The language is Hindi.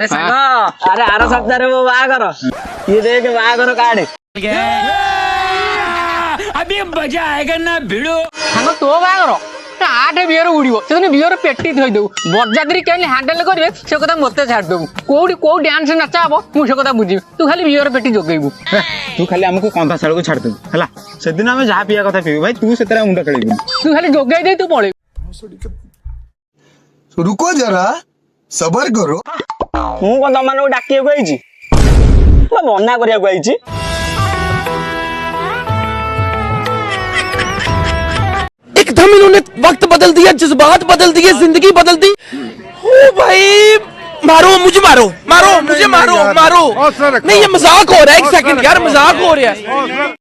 अरे सागा अरे आर सप्ताह रे वो बागर ये देख बागर कार्ड अभी मजा आएगा ना भिड़ो सागा तो बागर 8 बियर उड़िबो से बियर पेटी थई देउ बरजादरी केन हैंडल करबे से कथा मते छाड़ देबू कोडी को डांस नचाबो मु से कथा बुझी तू खाली बियर पेटी जोगेबू तू खाली हमको कंधा साल को छाड़ दे हला से दिन हम जहा पिया कथा पीबू भाई तू से तेरा मुंडा खेलेबू तू खाली जोगई दे तू पळे रुको जरा सबर करो मु को तमन डाकिए को आइची मना करिया को आइची एकदम इन्होंने वक्त बदल दिया, जज्बात बदल दिए, जिंदगी बदल दी। ओ भाई मारो मुझे, मारो मारो मुझे, मारो मारो। नहीं ये मजाक हो रहा है, एक सेकंड यार, मजाक हो रहा है।